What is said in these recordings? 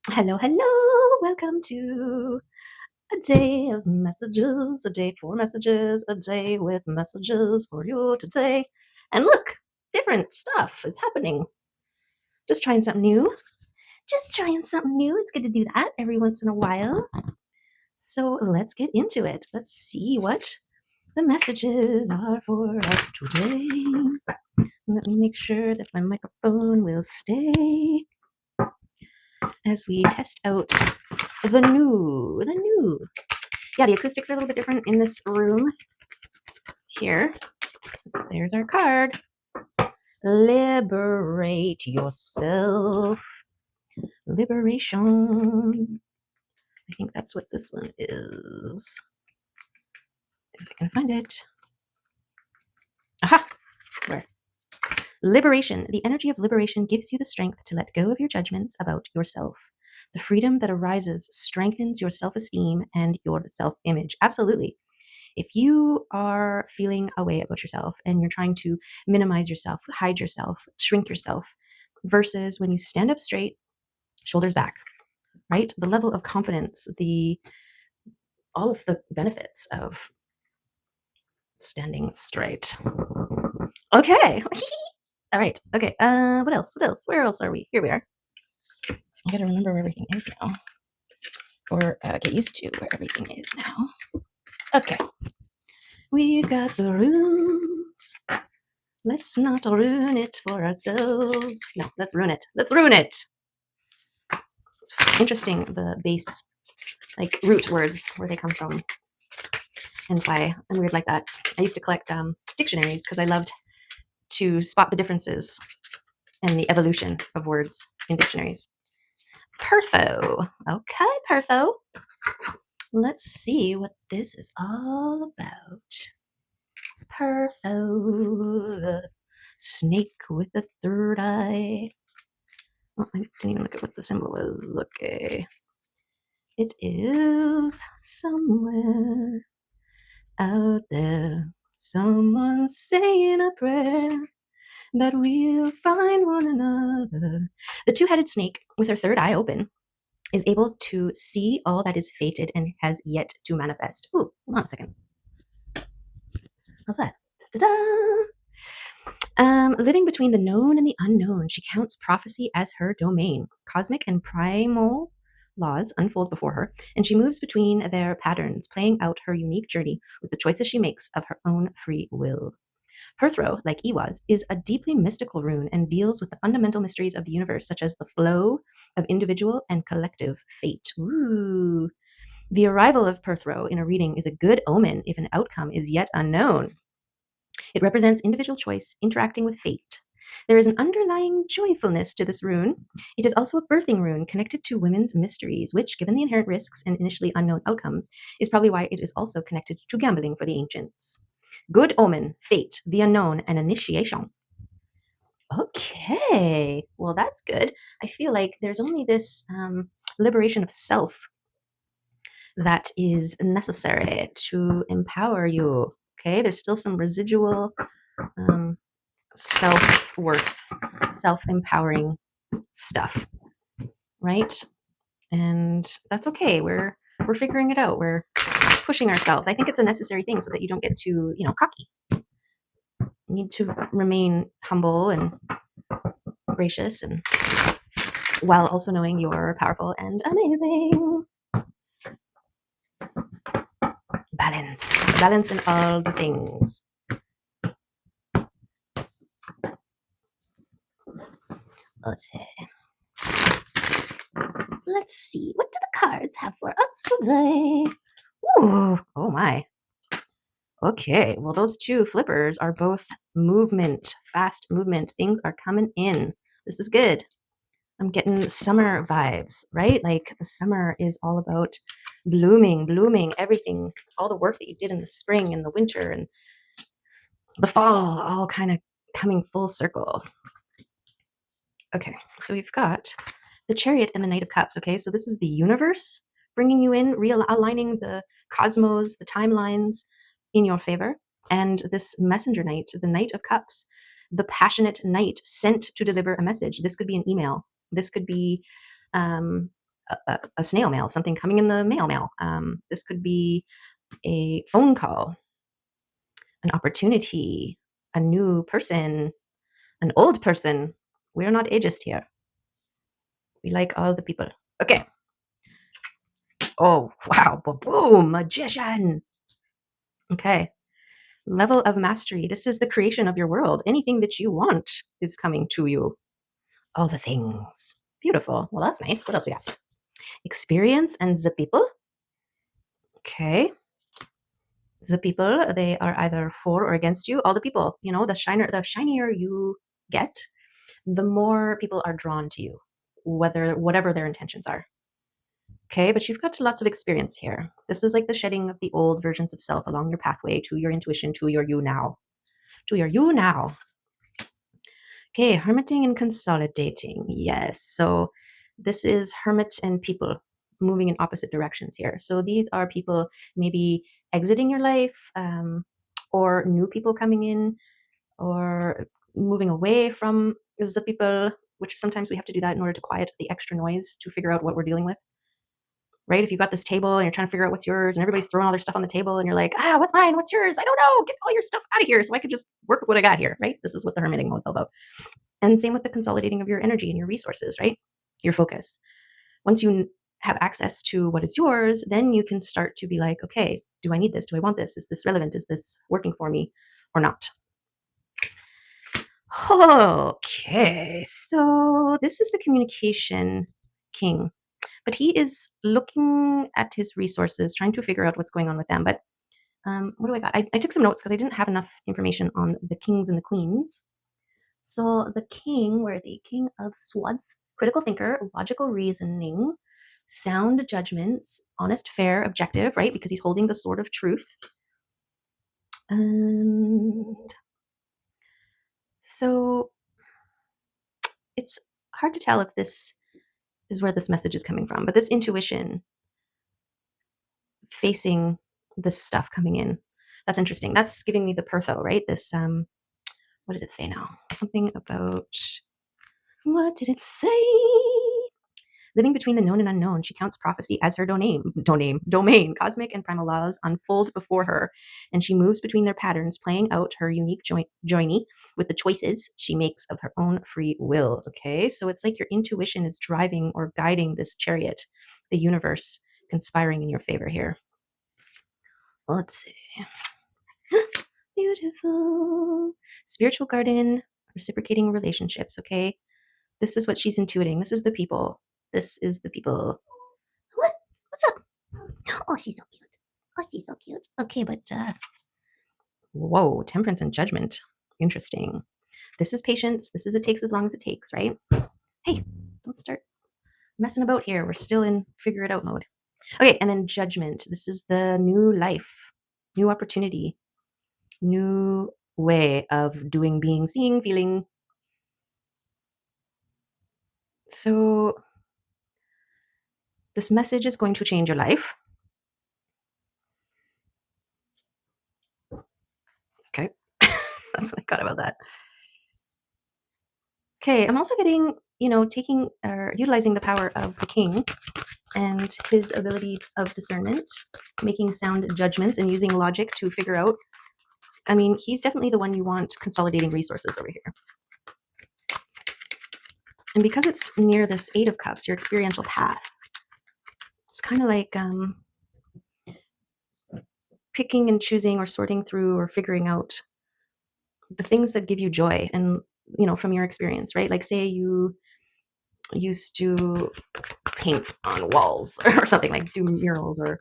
Hello, hello. Welcome to a day of messages, a day for messages, a day with messages for you today. And look, different stuff is happening. Just trying something new. Just trying something new. It's good to do that every once in a while. So let's get into it. Let's see what the messages are for us today. Let me make sure that my microphone will stay as we test out the new. Yeah, the acoustics are a little bit different in this room here. There's our card. Liberate yourself. Liberation. I think that's what this one is. If I can find it. Aha! Where? Liberation. The energy of liberation gives you the strength to let go of your judgments about yourself. The freedom that arises strengthens your self-esteem and your self-image. Absolutely. If you are feeling a way about yourself and you're trying to minimize yourself, hide yourself, shrink yourself, versus when you stand up straight, shoulders back, right? The level of confidence, all of the benefits of standing straight. Okay. All right. Okay. What else? What else? Where else are we? Here we are. I gotta remember where everything is now, or get used to where everything is now. Okay. We've got the runes. Let's not ruin it for ourselves. No, let's ruin it. Let's ruin it. It's interesting, the base, like root words, where they come from, and why I'm weird like that. I used to collect dictionaries because I loved to spot the differences and the evolution of words in dictionaries. Perfo. Okay, Perfo. Let's see what this is all about. Perfo, the snake with the third eye. Oh, I didn't even look at what the symbol was. Okay. It is somewhere out there. Someone saying a prayer that we'll find one another. The two-headed snake, with her third eye open, is able to see all that is fated and has yet to manifest. Ooh, hold on a second. How's that? Da-da-da! Living between the known and the unknown, she counts prophecy as her domain. Cosmic and primal laws unfold before her, and she moves between their patterns, playing out her unique journey with the choices she makes of her own free will. Perthro, like Iwaz, is a deeply mystical rune and deals with the fundamental mysteries of the universe, such as the flow of individual and collective fate. Ooh. The arrival of Perthro in a reading is a good omen if an outcome is yet unknown. It represents individual choice interacting with fate. There is an underlying joyfulness to this rune. It is also a birthing rune connected to women's mysteries, which, given the inherent risks and initially unknown outcomes, is probably why it is also connected to gambling for the ancients. Good omen, fate, the unknown, and initiation. Okay, well, that's good. I feel like there's only this liberation of self that is necessary to empower you. Okay, there's still some residual self-worth, self-empowering stuff, right? And that's okay. We're figuring it out. We're pushing ourselves. I think it's a necessary thing so that you don't get too, cocky. You need to remain humble and gracious, and while also knowing you're powerful and amazing. Balance in all the things. Let's see. What do the cards have for us today? Ooh, oh my. Okay, well, those two flippers are both movement, fast movement. Things are coming in. This is good. I'm getting summer vibes, right? Like the summer is all about blooming, everything, all the work that you did in the spring and the winter and the fall, all kind of coming full circle. Okay, so we've got the Chariot and the Knight of Cups. Okay, so this is the universe bringing you in, realigning the cosmos, the timelines in your favor. And this messenger knight, the Knight of Cups, the passionate knight sent to deliver a message. This could be an email. This could be a snail mail, something coming in the mail. This could be a phone call, an opportunity, a new person, an old person. We're not ageist here. We like all the people. Okay. Oh, wow. Boom, magician. Okay. Level of mastery. This is the creation of your world. Anything that you want is coming to you. All the things. Beautiful. Well, that's nice. What else we got? Experience and the people. Okay. The people, they are either for or against you. All the people, the shinier you get, the more people are drawn to you, whatever their intentions are. Okay, but you've got lots of experience here. This is like the shedding of the old versions of self along your pathway to your intuition, to your you now. To your you now. Okay, hermiting and consolidating. Yes. So this is hermit and people moving in opposite directions here. So these are people maybe exiting your life, or new people coming in, or moving away from the people, which sometimes we have to do that in order to quiet the extra noise to figure out what we're dealing with. Right? If you've got this table and you're trying to figure out what's yours and everybody's throwing all their stuff on the table and you're like, what's mine? What's yours? I don't know. Get all your stuff out of here so I could just work with what I got here, right? This is what the hermiting mode is all about. And same with the consolidating of your energy and your resources, right? Your focus. Once you have access to what is yours, then you can start to be like, okay, do I need this? Do I want this? Is this relevant? Is this working for me or not? Okay, so this is the communication king, but he is looking at his resources, trying to figure out what's going on with them. But what do I got? I took some notes because I didn't have enough information on the kings and the queens. So the king, where is he? King of Swords, critical thinker, logical reasoning, sound judgments, honest, fair, objective, right? Because he's holding the sword of truth. And so it's hard to tell if this is where this message is coming from, but this intuition facing this stuff coming in, that's interesting. That's giving me the Pertho, right? This, what did it say now? Something about, what did it say? Living between the known and unknown, she counts prophecy as her domain. Cosmic and primal laws unfold before her, and she moves between their patterns, playing out her unique journey with the choices she makes of her own free will. Okay, so it's like your intuition is driving or guiding this chariot, the universe conspiring in your favor here. Let's see. Beautiful. Spiritual garden, reciprocating relationships. Okay, this is what she's intuiting. This is the people. This is the people. What's up? Oh, she's so cute. Oh, she's so cute. Okay, but whoa, temperance and judgment. Interesting. This is patience. This is it takes as long as it takes, right? Hey, don't start messing about here. We're still in figure it out mode. Okay, and then judgment. This is the new life, new opportunity, new way of doing, being, seeing, feeling. So this message is going to change your life. Okay. That's what I got about that. Okay, I'm also getting, taking or utilizing the power of the king and his ability of discernment, making sound judgments and using logic to figure out. I mean, he's definitely the one you want consolidating resources over here. And because it's near this Eight of Cups, your experiential path, it's kind of like picking and choosing or sorting through or figuring out the things that give you joy and, from your experience, right? Like say you used to paint on walls or something, like do murals or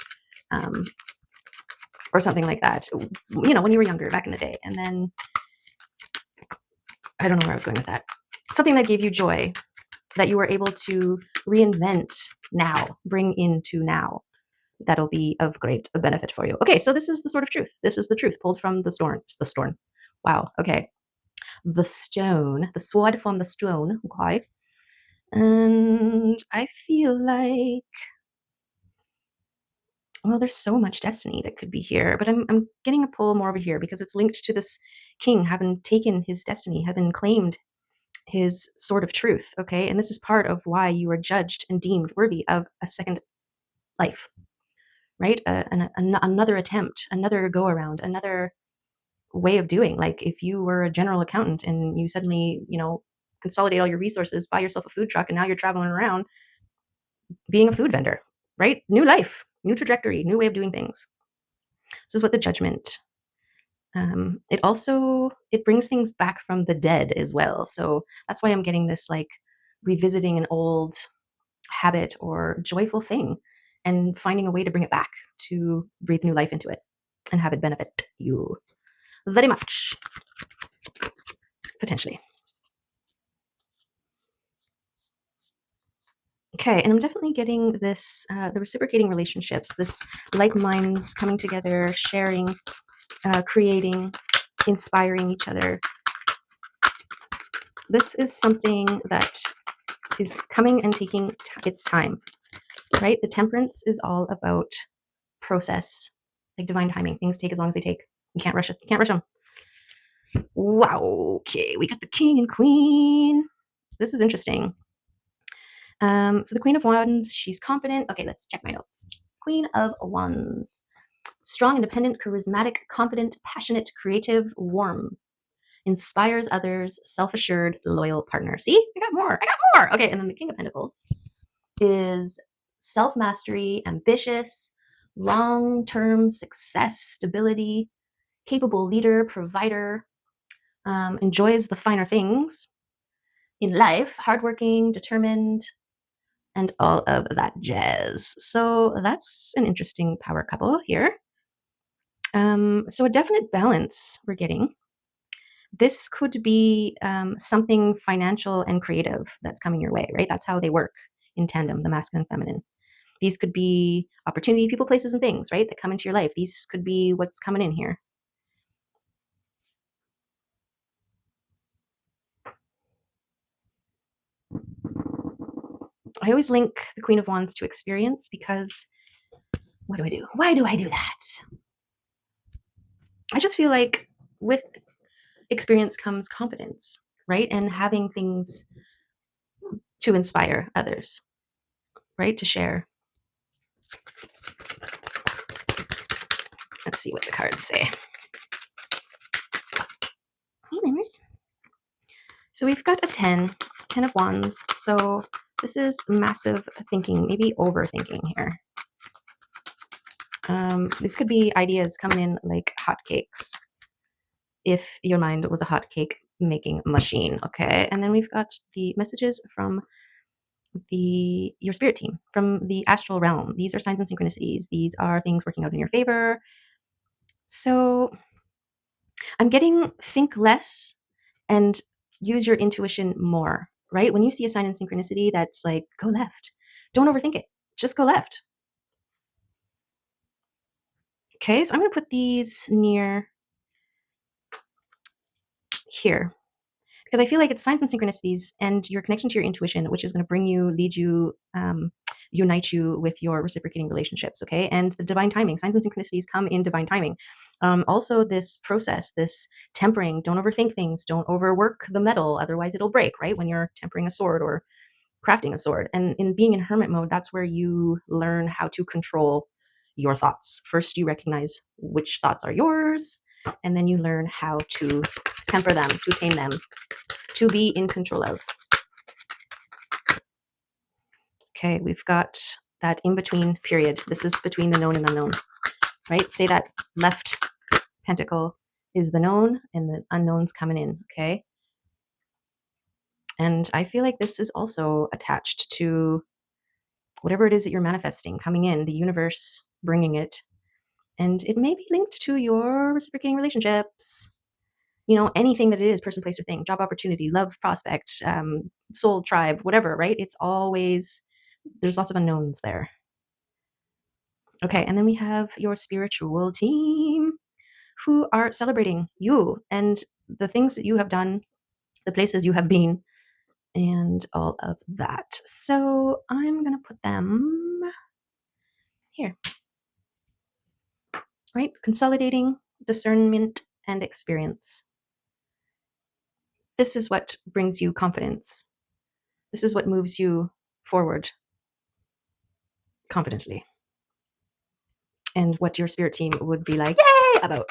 something like that, when you were younger back in the day. And then I don't know where I was going with that. Something that gave you joy that you were able to reinvent now, bring into now. That'll be of great benefit for you. Okay, so this is the sort of truth. This is the truth pulled from the storm. The storm. Wow. Okay. The stone, the sword from the stone. Okay. And I feel like, well, there's so much destiny that could be here, but I'm getting a pull more over here because it's linked to this king having taken his destiny, having claimed his sword of truth, okay? And this is part of why you are judged and deemed worthy of a second life, right? Another attempt, another go around, another way of doing. Like if you were a general accountant and you suddenly, consolidate all your resources, buy yourself a food truck, and now you're traveling around being a food vendor, right? New life, new trajectory, new way of doing things. This is what the judgment. It brings things back from the dead as well. So that's why I'm getting this like revisiting an old habit or joyful thing and finding a way to bring it back to breathe new life into it and have it benefit you very much, potentially. Okay, and I'm definitely getting this, the reciprocating relationships, this like minds coming together, sharing, creating, inspiring each other. This is something that is coming and taking its time, right? The temperance is all about process, like divine timing. Things take as long as they take. You can't rush it. You can't rush them. Wow. Okay, we got the king and queen. This is interesting. So the Queen of Wands, she's confident. Okay, let's check my notes. Queen of Wands. Strong, independent, charismatic, confident, passionate, creative, warm. Inspires others, self-assured, loyal partner. See? I got more. I got more. Okay, and then the King of Pentacles is self-mastery, ambitious, long-term success, stability, capable leader, provider, enjoys the finer things in life, hardworking, determined, and all of that jazz. So that's an interesting power couple here. So a definite balance we're getting. This could be something financial and creative that's coming your way, right? That's how they work in tandem, the masculine and feminine. These could be opportunity, people, places, and things, right, that come into your life. These could be what's coming in here. I always link the Queen of Wands to experience because what do I do? Why do I do that? I just feel like with experience comes confidence, right? And having things to inspire others, right? To share. Let's see what the cards say. Hey, members. So we've got a 10 of Wands. So this is massive thinking, maybe overthinking here. This could be ideas coming in like hotcakes if your mind was a hotcake making machine, okay? And then we've got the messages from your spirit team, from the astral realm. These are signs and synchronicities. These are things working out in your favor. So I'm getting think less and use your intuition more, right? When you see a sign in synchronicity that's like, go left, don't overthink it. Just go left. Okay, so I'm going to put these near here because I feel like it's signs and synchronicities and your connection to your intuition, which is going to bring you, lead you, unite you with your reciprocating relationships. Okay, and the divine timing, signs and synchronicities come in divine timing. Also, this process, this tempering, don't overthink things, don't overwork the metal, otherwise it'll break, right? When you're tempering a sword or crafting a sword. And in being in hermit mode, that's where you learn how to control your thoughts. First, you recognize which thoughts are yours, and then you learn how to temper them, to tame them, to be in control of. Okay, we've got that in between period. This is between the known and unknown, right? Say that left pentacle is the known and the unknown's coming in, okay? And I feel like this is also attached to whatever it is that you're manifesting coming in, the universe bringing it. And it may be linked to your reciprocating relationships. Anything that it is, person, place, or thing, job opportunity, love prospect, soul tribe, whatever, right? It's always, there's lots of unknowns there. Okay, and then we have your spiritual team who are celebrating you and the things that you have done, the places you have been, and all of that. So I'm going to put them here, right? Consolidating, discernment, and experience. this is what brings you confidence. This is what moves you forward confidently. And what your spirit team would be like, yay, about.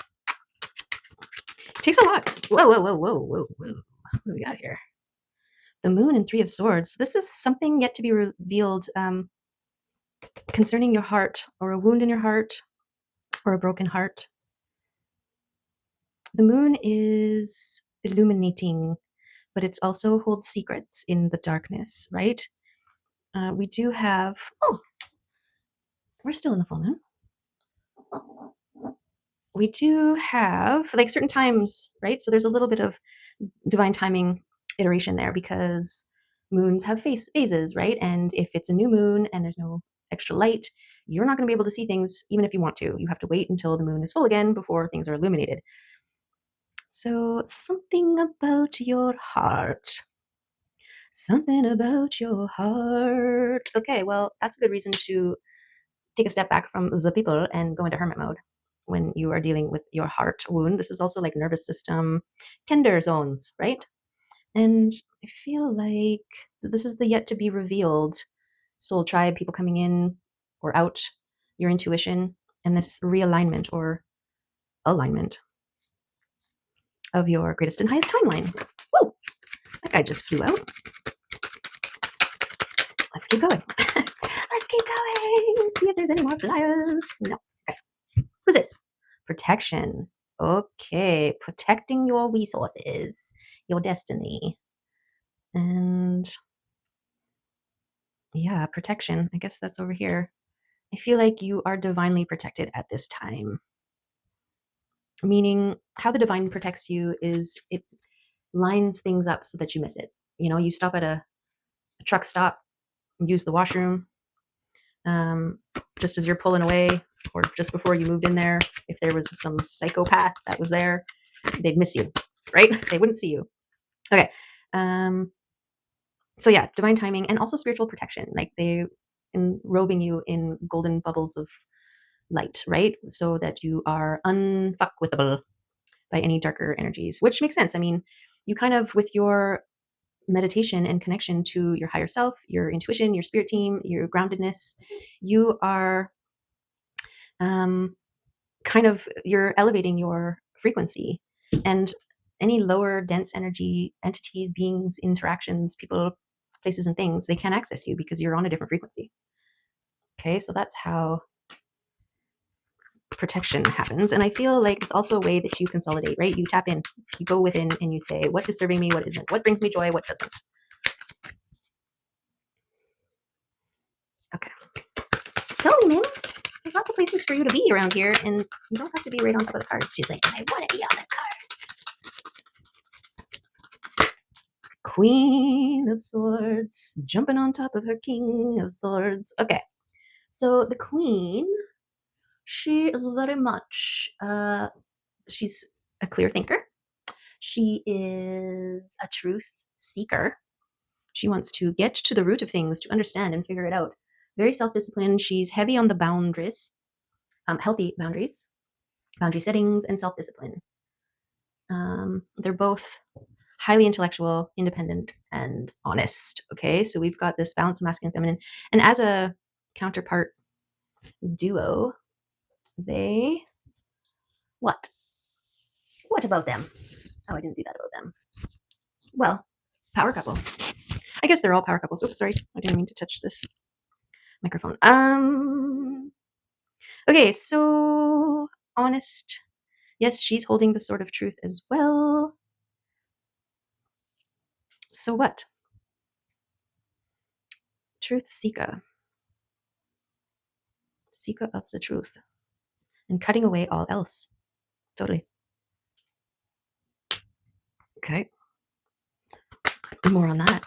It takes a lot. Whoa, whoa, whoa, whoa, whoa, whoa. What do we got here? The Moon and Three of Swords. This is something yet to be revealed concerning your heart, or a wound in your heart, or a broken heart. The Moon is illuminating, but it also holds secrets in the darkness, right? We do have, oh, we're still in the full moon. We do have like certain times, right? So there's a little bit of divine timing iteration there, because moons have phases, right? And if it's a new moon and there's no extra light, you're not going to be able to see things even if you want to. You have to wait until the moon is full again before things are illuminated. So something about your heart. Something about your heart. Okay, well, that's a good reason to take a step back from the people and go into hermit mode when you are dealing with your heart wound. This is also like nervous system tender zones, right? And I feel like this is the yet to be revealed soul tribe, people coming in or out, your intuition, and this realignment or alignment of your greatest and highest timeline. Whoa, that guy just flew out. Let's keep going. Let's keep going. See if there's any more flyers. No. Okay. Who's this? Protection. Okay. Protecting your resources, your destiny. And yeah, protection. I guess that's over here. I feel like you are divinely protected at this time. Meaning, how the divine protects you is it lines things up so that you miss it. You know, you stop at a truck stop, use the washroom, just as you're pulling away, or just before you moved in there, if there was some psychopath that was there, they'd miss you, right? They wouldn't see you. Okay. So yeah, divine timing and also spiritual protection, like they enrobing you in golden bubbles of light, right? So that you are unfuckwithable by any darker energies, which makes sense. I mean, you kind of, with your meditation and connection to your higher self, your intuition, your spirit team, your groundedness, you are kind of, you're elevating your frequency, and any lower dense energy entities, beings, interactions, people, places, and things, they can't access you because you're on a different frequency. Okay, so that's how protection happens. And I feel like it's also a way that you consolidate, right? You tap in, you go within, and you say, what is serving me, what isn't, what brings me joy, what doesn't. Okay. So, Mims, there's lots of places for you to be around here, and you don't have to be right on top of the cards. She's like, I want to be on the cards. Queen of Swords, jumping on top of her King of Swords. Okay, so the Queen, she is very much, she's a clear thinker. She is a truth seeker. She wants to get to the root of things, to understand and figure it out. Very self-disciplined. She's heavy on the boundaries, healthy boundaries, boundary settings, and self-discipline. They're both highly intellectual, independent, and honest. Okay, so we've got this balance of masculine and feminine. And as a counterpart duo, they, what? What about them? Oh, I didn't do that about them. Well, power couple. I guess they're all power couples. Oops, sorry. I didn't mean to touch this microphone. Okay, so honest. Yes, she's holding the sword of truth as well. So what? Truth seeker. Seeker of the truth. And cutting away all else. Totally. Okay. More on that.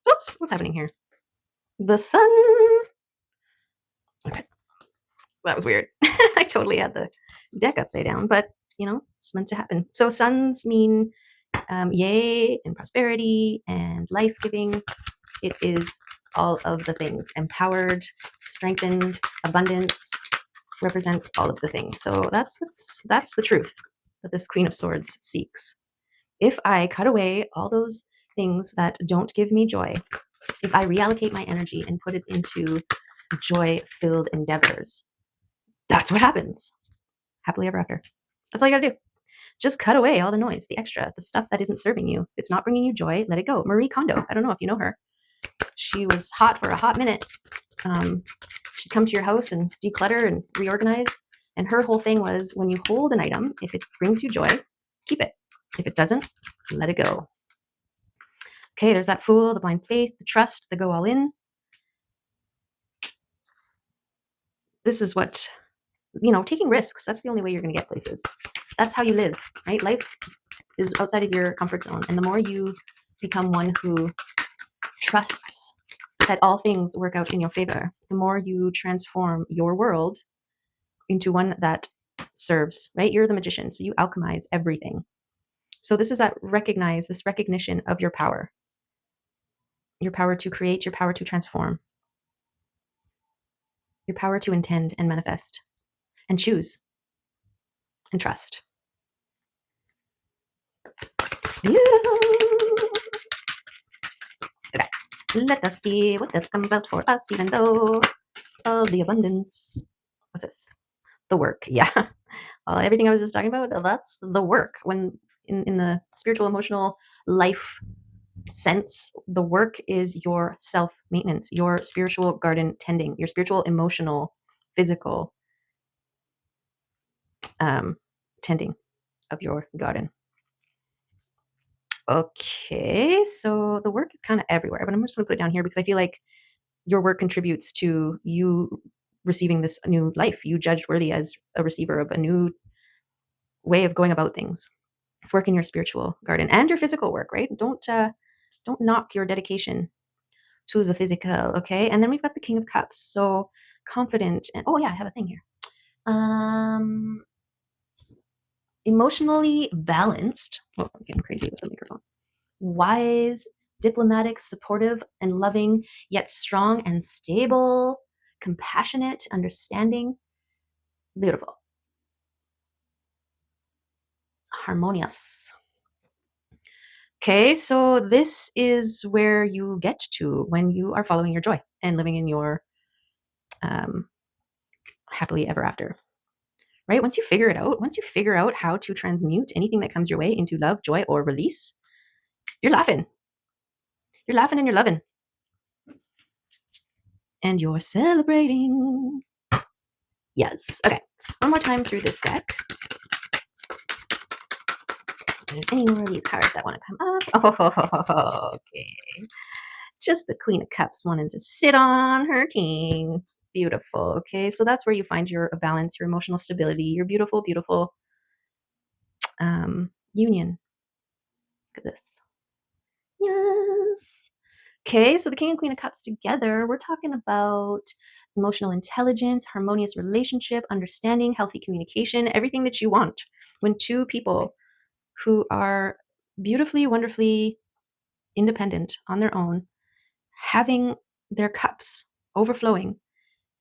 Oops, what's happening here? The sun. Okay. That was weird. I totally had the deck upside down, but you know, it's meant to happen. So suns mean yay and prosperity and life giving. It is all of the things. Empowered, strengthened, abundance, represents all of the things. So that's the truth that this Queen of Swords seeks. if I cut away all those things that don't give me joy, if I reallocate my energy and put it into joy-filled endeavors, that's what happens. Happily ever after. That's all you gotta do. Just cut away all the noise, the extra, the stuff that isn't serving you. If it's not bringing you joy, let it go. Marie Kondo, I don't know if you know her. She was hot for a hot minute. She'd come to your house and declutter and reorganize. And her whole thing was, when you hold an item, if it brings you joy, keep it. If it doesn't, let it go. Okay, there's that Fool, the blind faith, the trust, the go all in. This is what, taking risks. That's the only way you're going to get places. That's how you live, right? Life is outside of your comfort zone. And the more you become one who trusts that all things work out in your favor, the more you transform your world into one that serves, right? You're the magician, so you alchemize everything. So this is this recognition of your power to create, your power to transform, your power to intend and manifest and choose and trust. Beautiful. Okay, let us see what this comes out for us, even though all the abundance. What's this? The work, yeah. Everything I was just talking about, that's the work. When in the spiritual, emotional life sense, the work is your self-maintenance, your spiritual garden tending, your spiritual, emotional, physical tending of your garden. Okay, so the work is kind of everywhere, but I'm just going to put it down here because I feel like your work contributes to you receiving this new life. You judged worthy as a receiver of a new way of going about things. It's work in your spiritual garden and your physical work, right? Don't knock your dedication to the physical, okay? And then we've got the King of Cups. So confident and I have a thing here. Emotionally balanced. Oh, I'm getting crazy with the microphone. Wise, diplomatic, supportive, and loving, yet strong and stable, compassionate, understanding, beautiful, harmonious. Okay, so this is where you get to when you are following your joy and living in your happily ever after. Right? Once you figure out how to transmute anything that comes your way into love, joy, or release, you're laughing. You're laughing and you're loving. And you're celebrating. Yes. Okay. One more time through this deck. If there's any more of these cards that want to come up. Oh, okay. Just the Queen of Cups wanting to sit on her king. Beautiful. Okay. So that's where you find your balance, your emotional stability, your beautiful, beautiful union. Look at this. Yes. Okay, so the King and Queen of Cups together, we're talking about emotional intelligence, harmonious relationship, understanding, healthy communication, everything that you want. When two people who are beautifully, wonderfully independent on their own, having their cups overflowing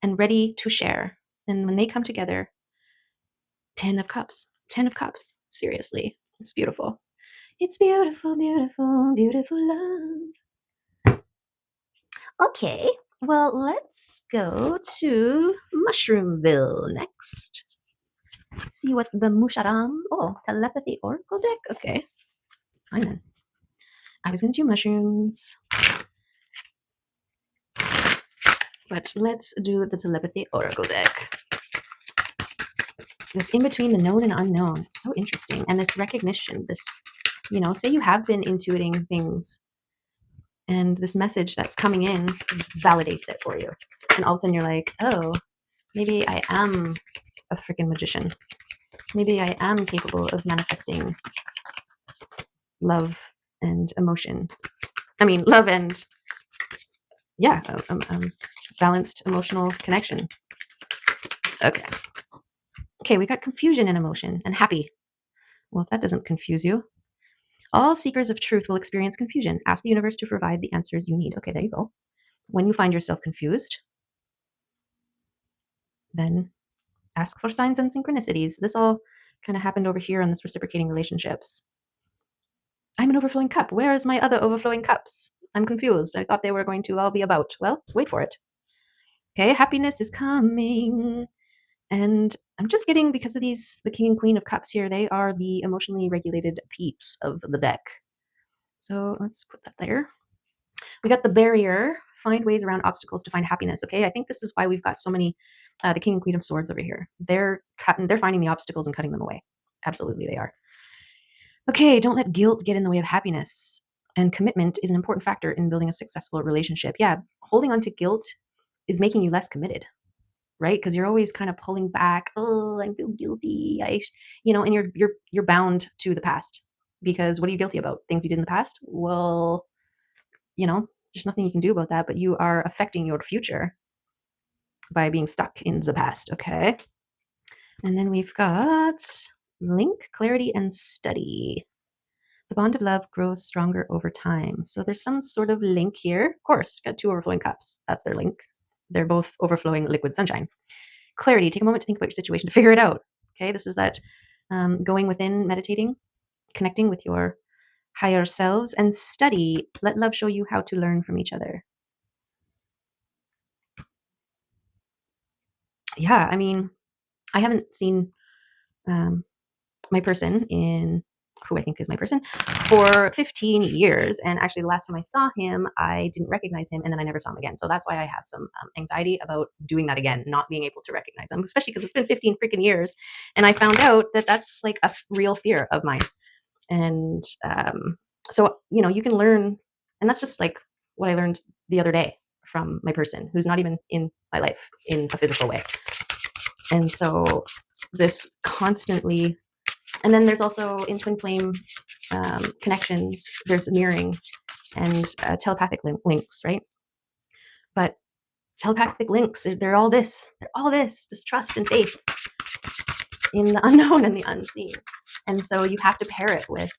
and ready to share. And when they come together, 10 of Cups, 10 of Cups. Seriously, it's beautiful. It's beautiful, beautiful, beautiful love. Okay, well, let's go to Mushroomville next. See what the Musharam. Oh, telepathy oracle deck. Okay, fine then. I was gonna do mushrooms, but let's do the telepathy oracle deck. This in between the known and unknown. It's so interesting, and this recognition. This, say you have been intuiting things, and this message that's coming in validates it for you, and all of a sudden you're like, oh, maybe I am a freaking magician. Maybe I am capable of manifesting love and emotion. I mean, love and, yeah, balanced emotional connection. Okay. Okay, we got confusion and emotion and happy. Well, if that doesn't confuse you. All seekers of truth will experience confusion. Ask the universe to provide the answers you need. Okay, there you go. When you find yourself confused, then ask for signs and synchronicities. This all kind of happened over here on this reciprocating relationships. I'm an overflowing cup. Where is my other overflowing cups? I'm confused. I thought they were going to all be about. Well, wait for it. Okay, happiness is coming. And I'm just getting, because of the King and Queen of Cups here, they are the emotionally regulated peeps of the deck. So let's put that there. We got the barrier. Find ways around obstacles to find happiness. Okay, I think this is why we've got so many, the King and Queen of Swords over here. They're finding the obstacles and cutting them away. Absolutely, they are. Okay, don't let guilt get in the way of happiness. And commitment is an important factor in building a successful relationship. Yeah, holding on to guilt is making you less committed, right? Because you're always kind of pulling back. Oh, I feel guilty. And you're bound to the past, because what are you guilty about? Things you did in the past? Well, there's nothing you can do about that, but you are affecting your future by being stuck in the past. Okay. And then we've got link, clarity, and study. The bond of love grows stronger over time. So there's some sort of link here. Of course, got two overflowing cups. That's their link. They're both overflowing liquid sunshine. Clarity, take a moment to think about your situation to figure it out. Okay, this is that going within, meditating, connecting with your higher selves, and study. Let love show you how to learn from each other. Yeah, I mean, I haven't seen my person in who I think is my person for 15 years. And actually, the last time I saw him, I didn't recognize him, and then I never saw him again. So that's why I have some anxiety about doing that again, not being able to recognize him, especially because it's been 15 freaking years. And I found out that that's like a real fear of mine. And so, you can learn, and that's just like what I learned the other day from my person who's not even in my life in a physical way. And so this constantly, and then there's also in twin flame connections, there's mirroring and telepathic links, right? But telepathic links, they're all this trust and faith in the unknown and the unseen. And so you have to pair it with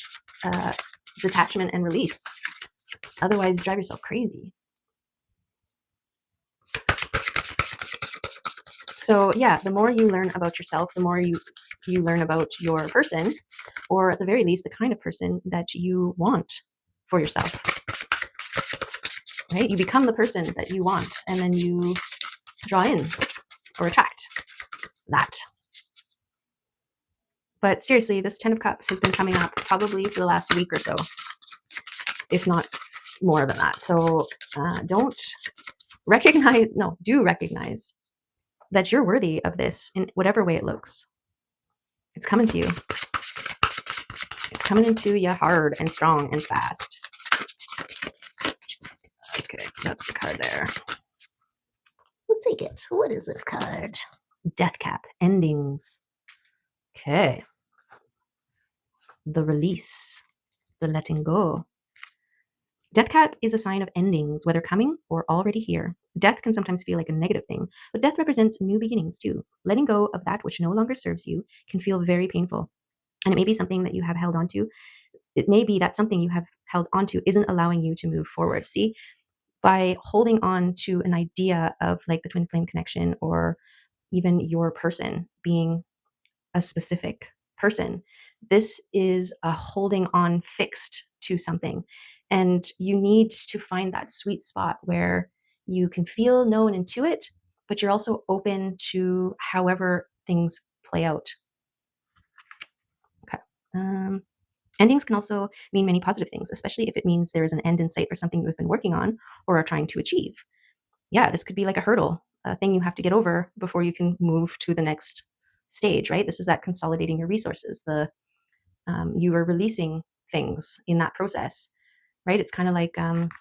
detachment and release. Otherwise, you drive yourself crazy. So yeah, the more you learn about yourself, the more you learn about your person, or at the very least, the kind of person that you want for yourself. Right? You become the person that you want, and then you draw in or attract that. But seriously, this 10 of Cups has been coming up probably for the last week or so, if not more than that. So do recognize that you're worthy of this in whatever way it looks. It's coming to you. It's coming into you hard and strong and fast. Okay, that's the card there. We'll take it. What is this card? Death Cap, endings. Okay. The release, the letting go. Death Cap is a sign of endings, whether coming or already here. Death can sometimes feel like a negative thing, but death represents new beginnings too. Letting go of that which no longer serves you can feel very painful. And it may be something that you have held onto. It may be that something you have held onto isn't allowing you to move forward. See, by holding on to an idea of like the twin flame connection, or even your person being a specific person, this is a holding on fixed to something. And you need to find that sweet spot where you can feel, know, and intuit, but you're also open to however things play out. Okay. Endings can also mean many positive things, especially if it means there is an end in sight for something you've been working on or are trying to achieve. Yeah, this could be like a hurdle, a thing you have to get over before you can move to the next stage, right? This is that consolidating your resources. You are releasing things in that process, right? It's kind of like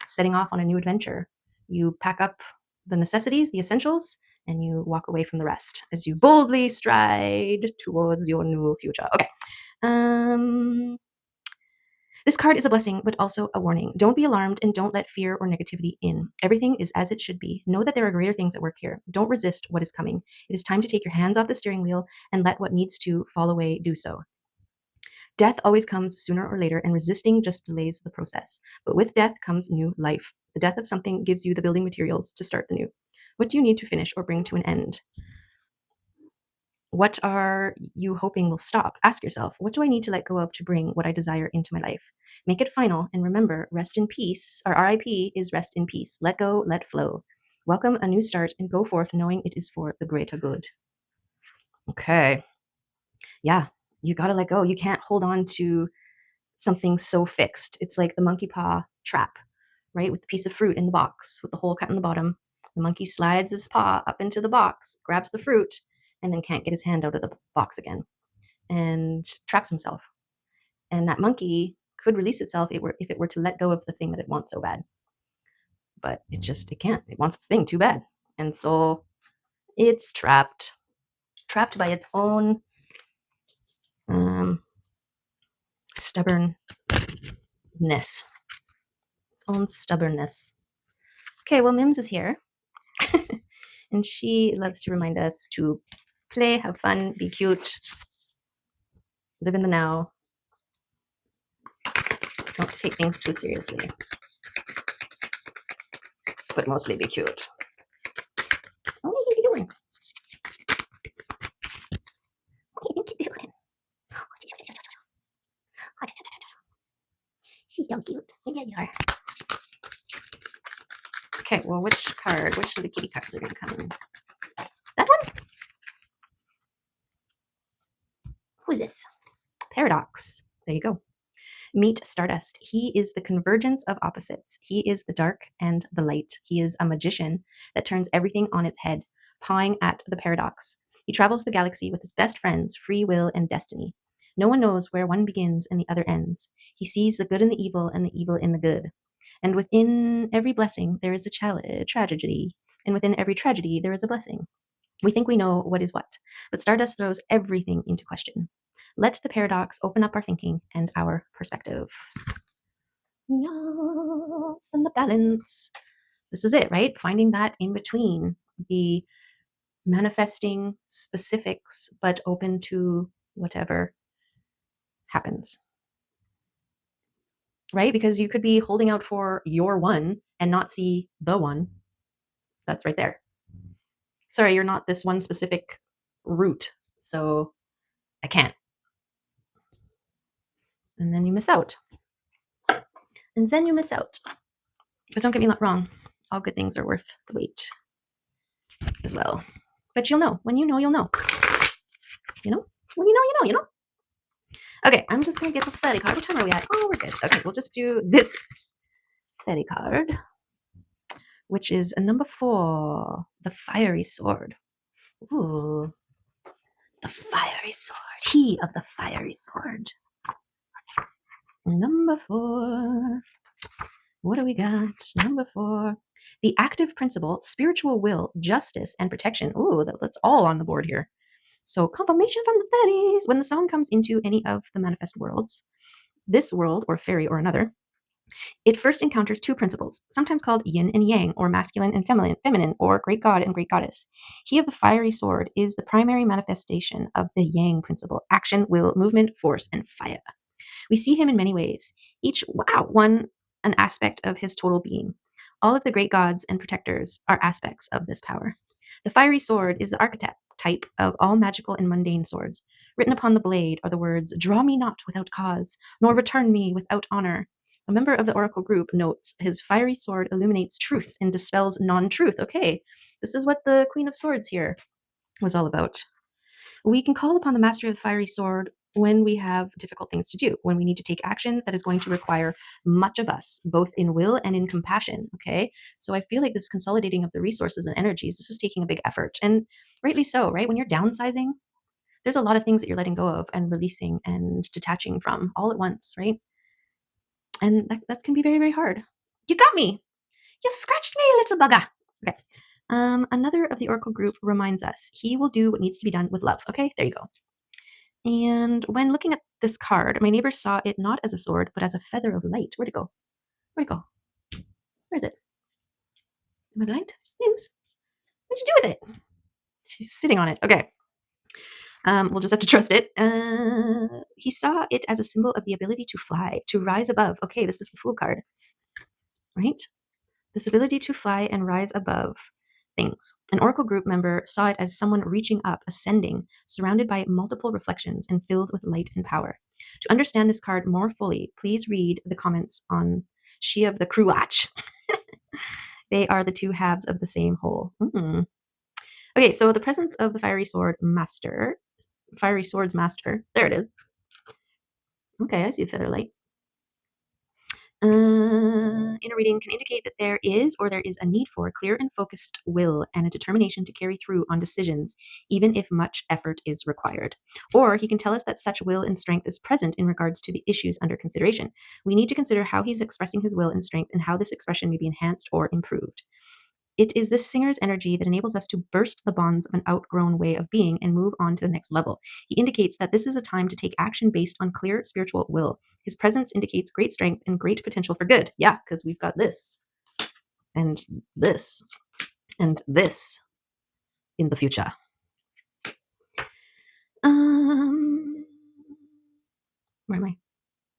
setting off on a new adventure. You pack up the necessities, the essentials, and you walk away from the rest as you boldly stride towards your new future. Okay. This card is a blessing, but also a warning. Don't be alarmed and don't let fear or negativity in. Everything is as it should be. Know that there are greater things at work here. Don't resist what is coming. It is time to take your hands off the steering wheel and let what needs to fall away do so. Death always comes sooner or later, and resisting just delays the process. But with death comes new life. The death of something gives you the building materials to start the new. What do you need to finish or bring to an end? What are you hoping will stop? Ask yourself, what do I need to let go of to bring what I desire into my life? Make it final, and remember, rest in peace, or RIP is rest in peace. Let go, let flow. Welcome a new start and go forth knowing it is for the greater good. Okay. Yeah, you got to let go. You can't hold on to something so fixed. It's like the monkey paw trap, right? With the piece of fruit in the box with the hole cut in the bottom. The monkey slides his paw up into the box, grabs the fruit, and then can't get his hand out of the box again and traps himself. And that monkey could release itself if it were to let go of the thing that it wants so bad. But it can't. It wants the thing too bad. And so it's trapped by its own stubbornness. Its own stubbornness. Okay, well, Mims is here. And she loves to remind us to play, have fun, be cute, live in the now. Don't take things too seriously, but mostly be cute. What are you doing? What do you think you're doing? She's so cute. Yeah, you are. Okay, well, which of the kitty cards are going to come in? That one? Who is this? Paradox. There you go. Meet Stardust. He is the convergence of opposites. He is the dark and the light. He is a magician that turns everything on its head, pawing at the paradox. He travels the galaxy with his best friends, free will and destiny. No one knows where one begins and the other ends. He sees the good in the evil and the evil in the good. And within every blessing, there is a tragedy. And within every tragedy, there is a blessing. We think we know what is what, but Stardust throws everything into question. Let the paradox open up our thinking and our perspectives. Yes, and the balance. This is it, right? Finding that in between, the manifesting specifics, but open to whatever happens, right? Because you could be holding out for your one and not see the one that's right there. Sorry, you're not this one specific root, so I can't. And then you miss out. And then you miss out. But don't get me wrong, all good things are worth the wait as well. But you'll know. When you know, you'll know. You know? When you know, you know, you know. Okay, I'm just going to get the fairy card. What time are we at? Oh, we're good. Okay, we'll just do this fairy card, which is a number 4, the fiery sword. Ooh, the fiery sword. He of the fiery sword. Number 4. What do we got? Number 4. The active principle, spiritual will, justice, and protection. Ooh, that's all on the board here. So confirmation from the fairies. When the song comes into any of the manifest worlds, this world, or fairy or another, it first encounters 2 principles, sometimes called yin and yang, or masculine and feminine, or great god and great goddess. He of the fiery sword is the primary manifestation of the yang principle, action, will, movement, force, and fire. We see him in many ways, each one an aspect of his total being. All of the great gods and protectors are aspects of this power. The fiery sword is the archetype of all magical and mundane swords. Written upon the blade are the words, "Draw me not without cause, nor return me without honor." A member of the Oracle group notes, his fiery sword illuminates truth and dispels non-truth. Okay, this is what the Queen of Swords here was all about. We can call upon the mastery of the fiery sword when we have difficult things to do, when we need to take action that is going to require much of us, both in will and in compassion. Okay, so I feel like this consolidating of the resources and energies, this is taking a big effort, and rightly so, right? When you're downsizing, there's a lot of things that you're letting go of and releasing and detaching from all at once, right? And that can be very, very hard. You got me. You scratched me, little bugger. Okay. Another of the Oracle group reminds us he will do what needs to be done with love. Okay, there you go. And when looking at this card, my neighbor saw it not as a sword, but as a feather of light. Where'd it go? Where'd it go? Where is it? Am I blind? Names? What'd you do with it? She's sitting on it. Okay. We'll just have to trust it. He saw it as a symbol of the ability to fly, to rise above. Okay, this is the Fool card, right? This ability to fly and rise above things. An oracle group member saw it as someone reaching up, ascending, surrounded by multiple reflections and filled with light and power. To understand this card more fully, please read the comments on She of the Cruach. They are the two halves of the same whole. Okay, so the presence of the Fiery Swords Master. There it is. Okay, I see the feather light. Inner reading can indicate that there is a need for a clear and focused will and a determination to carry through on decisions, even if much effort is required. Or he can tell us that such will and strength is present in regards to the issues under consideration. We need to consider how he's expressing his will and strength and how this expression may be enhanced or improved. It is this singer's energy that enables us to burst the bonds of an outgrown way of being and move on to the next level. He indicates that this is a time to take action based on clear spiritual will. His presence indicates great strength and great potential for good. Yeah, because we've got this and this and this in the future. Where am I?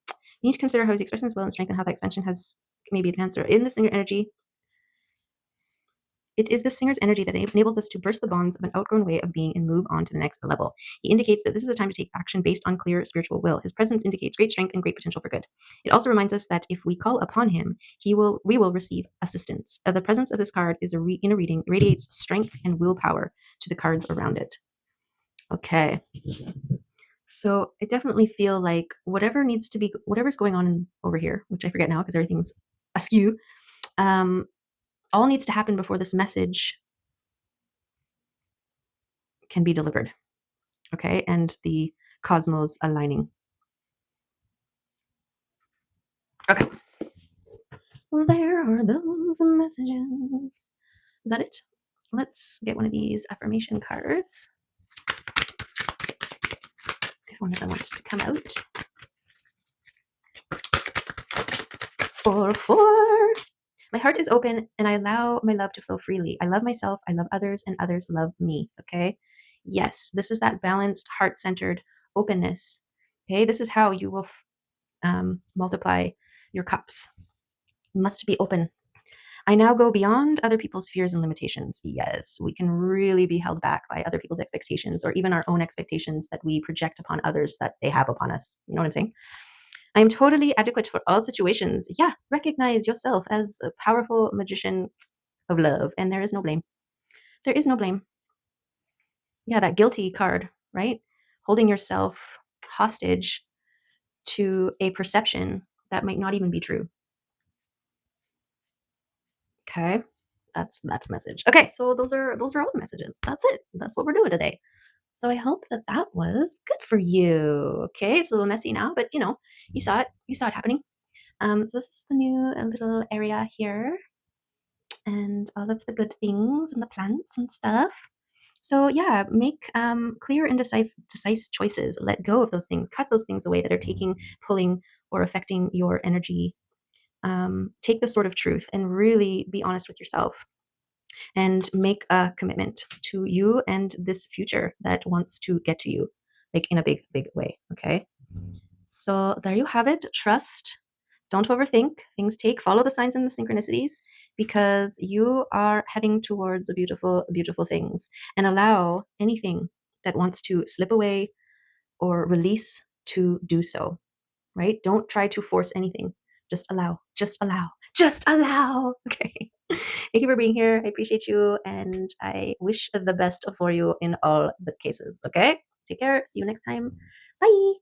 You need to consider how he's expressing his will and strength and how that expansion has maybe advanced or in the singer energy. It is the singer's energy that enables us to burst the bonds of an outgrown way of being and move on to the next level. He indicates that this is a time to take action based on clear spiritual will. His presence indicates great strength and great potential for good. It also reminds us that if we call upon him, we will receive assistance. The presence of this card is in a reading radiates strength and willpower to the cards around it. Okay. So I definitely feel like whatever's going on over here, which I forget now because everything's askew, all needs to happen before this message can be delivered. Okay, and the cosmos aligning. Okay. Well, there are those messages. Is that it? Let's get one of these affirmation cards. If one of them wants to come out. Four. My heart is open and I allow my love to flow freely. I love myself, I love others, and others love me. Okay. Yes, this is that balanced, heart-centered openness. Okay, this is how you will multiply your cups. You must be open. I now go beyond other people's fears and limitations. Yes, we can really be held back by other people's expectations or even our own expectations that we project upon others that they have upon us. You know what I'm saying? I am totally adequate for all situations. Yeah, recognize yourself as a powerful magician of love, and there is no blame. There is no blame. Yeah, that guilty card, right? Holding yourself hostage to a perception that might not even be true. Okay, that's that message. Okay, so those are all the messages. That's it. That's what we're doing today. So I hope that that was good for you. Okay, it's a little messy now, but you saw it. You saw it happening. So this is the new little area here, and all of the good things and the plants and stuff. So yeah, make clear and decisive choices. Let go of those things. Cut those things away that are taking, pulling, or affecting your energy. Take the sword of truth and really be honest with yourself and make a commitment to you and this future that wants to get to you, like in a big, big way. Okay. So there you have it. Trust. Don't overthink. Things follow the signs and the synchronicities because you are heading towards a beautiful, beautiful things, and allow anything that wants to slip away or release to do so, right? Don't try to force anything. Just allow, just allow, just allow. Okay. Thank you for being here. I appreciate you and I wish the best for you in all the cases. Okay. Take care. See you next time. Bye.